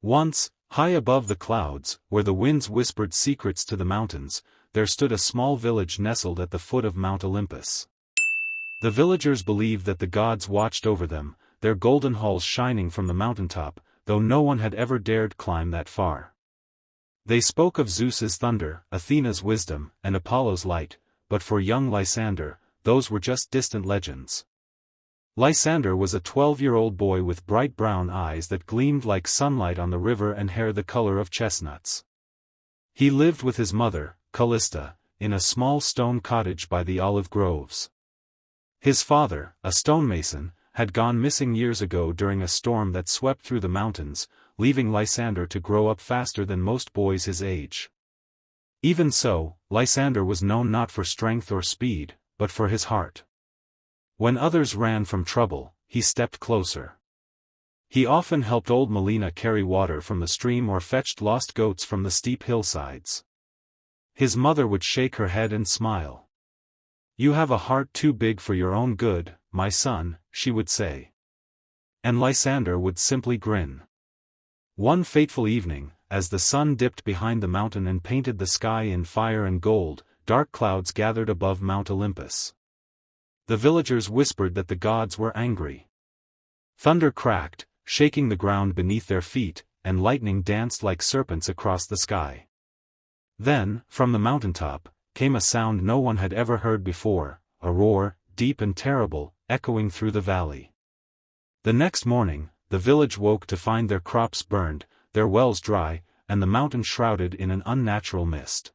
Once, high above the clouds, where the winds whispered secrets to the mountains, there stood a small village nestled at the foot of Mount Olympus. The villagers believed that the gods watched over them, their golden halls shining from the mountaintop, though no one had ever dared climb that far. They spoke of Zeus's thunder, Athena's wisdom, and Apollo's light, but for young Lysander, those were just distant legends. Lysander was a 12-year-old boy with bright brown eyes that gleamed like sunlight on the river and hair the color of chestnuts. He lived with his mother, Callista, in a small stone cottage by the olive groves. His father, a stonemason, had gone missing years ago during a storm that swept through the mountains, leaving Lysander to grow up faster than most boys his age. Even so, Lysander was known not for strength or speed, but for his heart. When others ran from trouble, he stepped closer. He often helped old Melina carry water from the stream or fetched lost goats from the steep hillsides. His mother would shake her head and smile. "You have a heart too big for your own good, my son," she would say. And Lysander would simply grin. One fateful evening, as the sun dipped behind the mountain and painted the sky in fire and gold, dark clouds gathered above Mount Olympus. The villagers whispered that the gods were angry. Thunder cracked, shaking the ground beneath their feet, and lightning danced like serpents across the sky. Then, from the mountaintop, came a sound no one had ever heard before, a roar, deep and terrible, echoing through the valley. The next morning, the village woke to find their crops burned, their wells dry, and the mountain shrouded in an unnatural mist.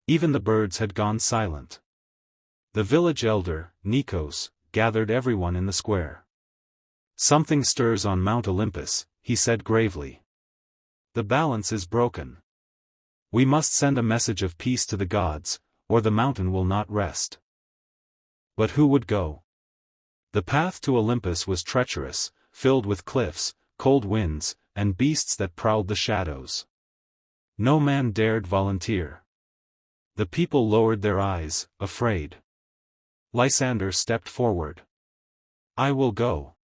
Even the birds had gone silent. The village elder, Nikos, gathered everyone in the square. "Something stirs on Mount Olympus," he said gravely. "The balance is broken. We must send a message of peace to the gods, or the mountain will not rest." But who would go? The path to Olympus was treacherous, filled with cliffs, cold winds, and beasts that prowled the shadows. No man dared volunteer. The people lowered their eyes, afraid. Lysander stepped forward. "I will go."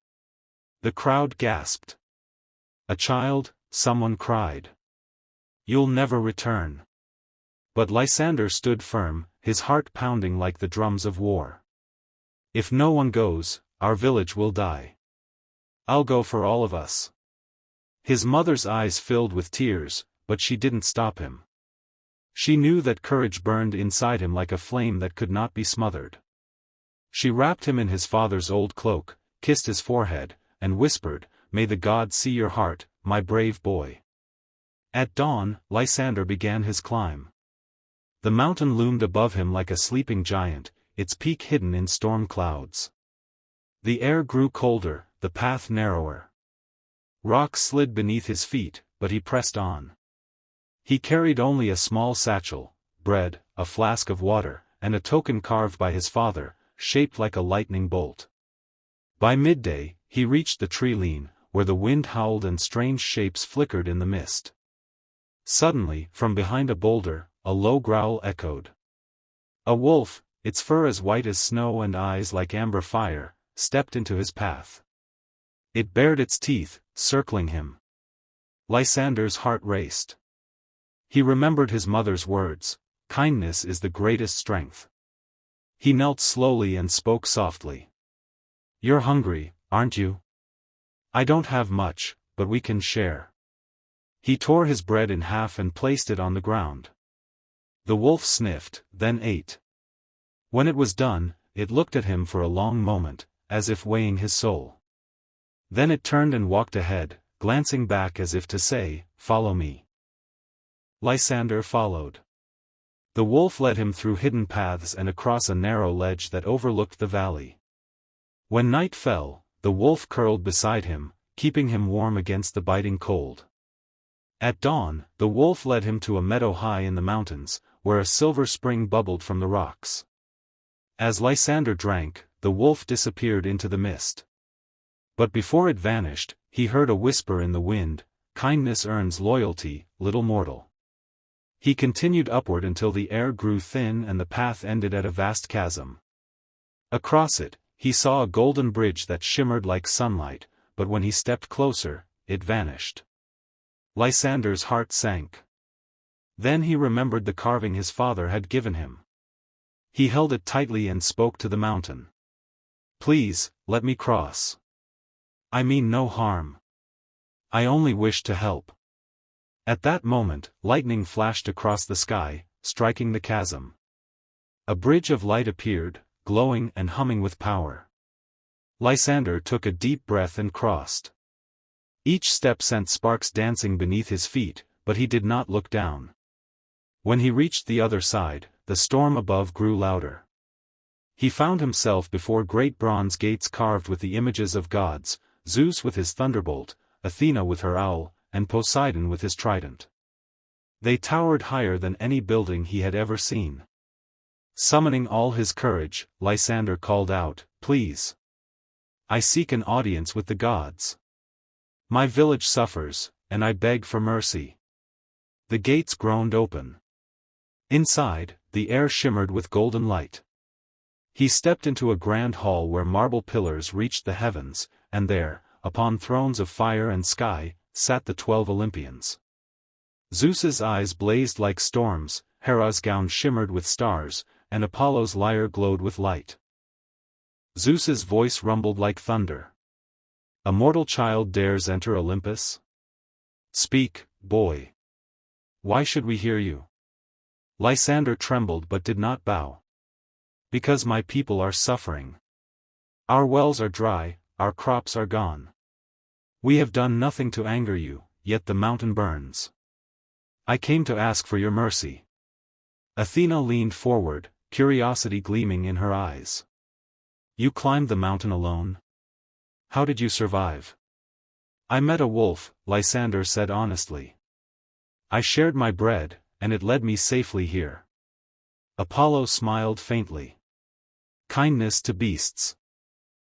The crowd gasped. "A child," someone cried. "You'll never return." But Lysander stood firm, his heart pounding like the drums of war. "If no one goes, our village will die. I'll go for all of us." His mother's eyes filled with tears, but she didn't stop him. She knew that courage burned inside him like a flame that could not be smothered. She wrapped him in his father's old cloak, kissed his forehead, and whispered, "May the gods see your heart, my brave boy." At dawn, Lysander began his climb. The mountain loomed above him like a sleeping giant, its peak hidden in storm clouds. The air grew colder, the path narrower. Rocks slid beneath his feet, but he pressed on. He carried only a small satchel, bread, a flask of water, and a token carved by his father, shaped like a lightning bolt. By midday, he reached the tree line, where the wind howled and strange shapes flickered in the mist. Suddenly, from behind a boulder, a low growl echoed. A wolf, its fur as white as snow and eyes like amber fire, stepped into his path. It bared its teeth, circling him. Lysander's heart raced. He remembered his mother's words, "Kindness is the greatest strength." He knelt slowly and spoke softly. "You're hungry, aren't you? I don't have much, but we can share." He tore his bread in half and placed it on the ground. The wolf sniffed, then ate. When it was done, it looked at him for a long moment, as if weighing his soul. Then it turned and walked ahead, glancing back as if to say, "Follow me." Lysander followed. The wolf led him through hidden paths and across a narrow ledge that overlooked the valley. When night fell, the wolf curled beside him, keeping him warm against the biting cold. At dawn, the wolf led him to a meadow high in the mountains, where a silver spring bubbled from the rocks. As Lysander drank, the wolf disappeared into the mist. But before it vanished, he heard a whisper in the wind, "Kindness earns loyalty, little mortal." He continued upward until the air grew thin and the path ended at a vast chasm. Across it, he saw a golden bridge that shimmered like sunlight, but when he stepped closer, it vanished. Lysander's heart sank. Then he remembered the carving his father had given him. He held it tightly and spoke to the mountain. "Please, let me cross. I mean no harm. I only wish to help." At that moment, lightning flashed across the sky, striking the chasm. A bridge of light appeared, glowing and humming with power. Lysander took a deep breath and crossed. Each step sent sparks dancing beneath his feet, but he did not look down. When he reached the other side, the storm above grew louder. He found himself before great bronze gates carved with the images of gods, Zeus with his thunderbolt, Athena with her owl, and Poseidon with his trident. They towered higher than any building he had ever seen. Summoning all his courage, Lysander called out, "Please! I seek an audience with the gods. My village suffers, and I beg for mercy." The gates groaned open. Inside, the air shimmered with golden light. He stepped into a grand hall where marble pillars reached the heavens, and there, upon thrones of fire and sky, sat the 12 Olympians. Zeus's eyes blazed like storms, Hera's gown shimmered with stars, and Apollo's lyre glowed with light. Zeus's voice rumbled like thunder. "A mortal child dares enter Olympus? Speak, boy. Why should we hear you?" Lysander trembled but did not bow. "Because my people are suffering. Our wells are dry, our crops are gone. We have done nothing to anger you, yet the mountain burns. I came to ask for your mercy." Athena leaned forward, curiosity gleaming in her eyes. "You climbed the mountain alone? How did you survive?" "I met a wolf," Lysander said honestly. "I shared my bread, and it led me safely here." Apollo smiled faintly. "Kindness to beasts.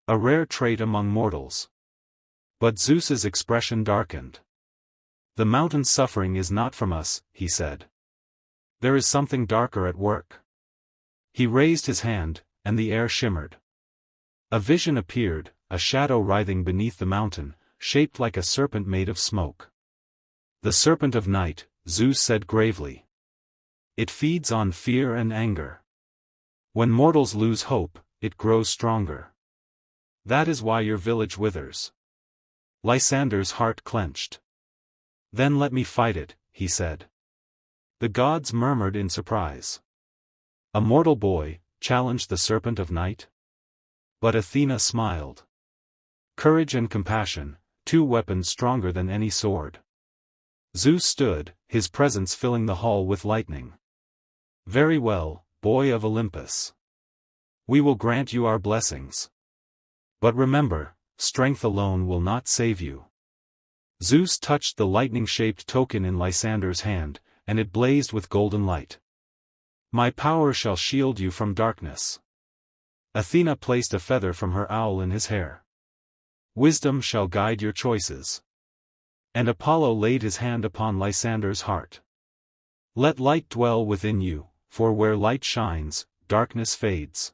A rare trait among mortals." But Zeus's expression darkened. "The mountain's suffering is not from us," he said. "There is something darker at work." He raised his hand, and the air shimmered. A vision appeared, a shadow writhing beneath the mountain, shaped like a serpent made of smoke. "The Serpent of Night," Zeus said gravely. "It feeds on fear and anger. When mortals lose hope, it grows stronger. That is why your village withers." Lysander's heart clenched. "Then let me fight it," he said. The gods murmured in surprise. "A mortal boy challenged the Serpent of Night?" But Athena smiled. "Courage and compassion, two weapons stronger than any sword." Zeus stood, his presence filling the hall with lightning. "Very well, boy of Olympus. We will grant you our blessings. But remember, strength alone will not save you." Zeus touched the lightning-shaped token in Lysander's hand, and it blazed with golden light. "My power shall shield you from darkness." Athena placed a feather from her owl in his hair. "Wisdom shall guide your choices." And Apollo laid his hand upon Lysander's heart. "Let light dwell within you, for where light shines, darkness fades."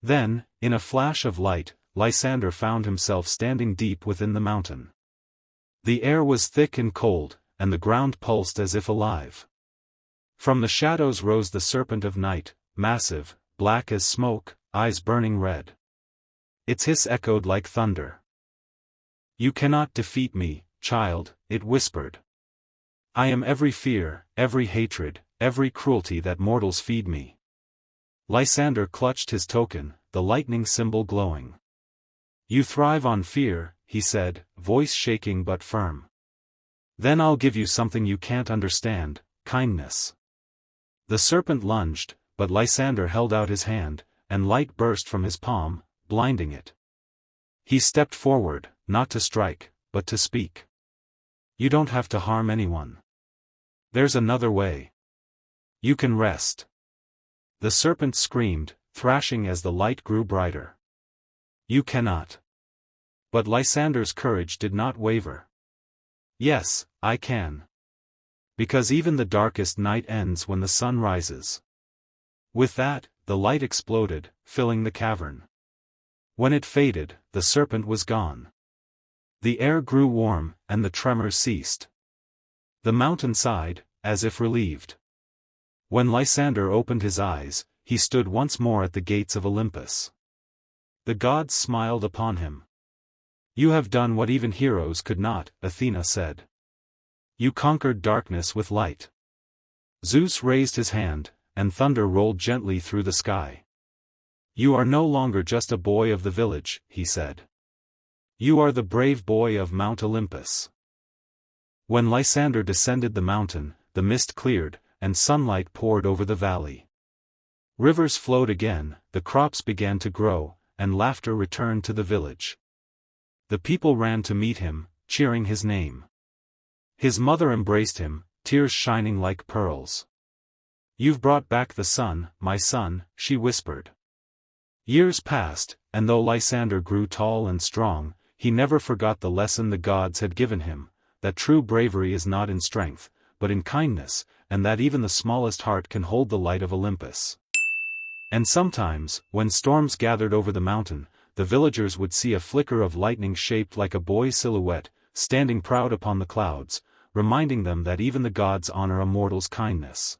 Then, in a flash of light, Lysander found himself standing deep within the mountain. The air was thick and cold, and the ground pulsed as if alive. From the shadows rose the Serpent of Night, massive, black as smoke, eyes burning red. Its hiss echoed like thunder. "You cannot defeat me, child," it whispered. "I am every fear, every hatred, every cruelty that mortals feed me." Lysander clutched his token, the lightning symbol glowing. "You thrive on fear," he said, voice shaking but firm. "Then I'll give you something you can't understand, kindness." The serpent lunged, but Lysander held out his hand, and light burst from his palm, blinding it. He stepped forward, not to strike, but to speak. "You don't have to harm anyone. There's another way. You can rest." The serpent screamed, thrashing as the light grew brighter. "You cannot." But Lysander's courage did not waver. "Yes, I can. Because even the darkest night ends when the sun rises." With that, the light exploded, filling the cavern. When it faded, the serpent was gone. The air grew warm, and the tremors ceased. The mountain sighed, as if relieved. When Lysander opened his eyes, he stood once more at the gates of Olympus. The gods smiled upon him. "You have done what even heroes could not," Athena said. "You conquered darkness with light." Zeus raised his hand, and thunder rolled gently through the sky. "You are no longer just a boy of the village," he said. "You are the brave boy of Mount Olympus." When Lysander descended the mountain, the mist cleared, and sunlight poured over the valley. Rivers flowed again, the crops began to grow, and laughter returned to the village. The people ran to meet him, cheering his name. His mother embraced him, tears shining like pearls. "You've brought back the sun, my son," she whispered. Years passed, and though Lysander grew tall and strong, he never forgot the lesson the gods had given him, that true bravery is not in strength, but in kindness, and that even the smallest heart can hold the light of Olympus. And sometimes, when storms gathered over the mountain, the villagers would see a flicker of lightning shaped like a boy's silhouette, standing proud upon the clouds, reminding them that even the gods honor a mortal's kindness.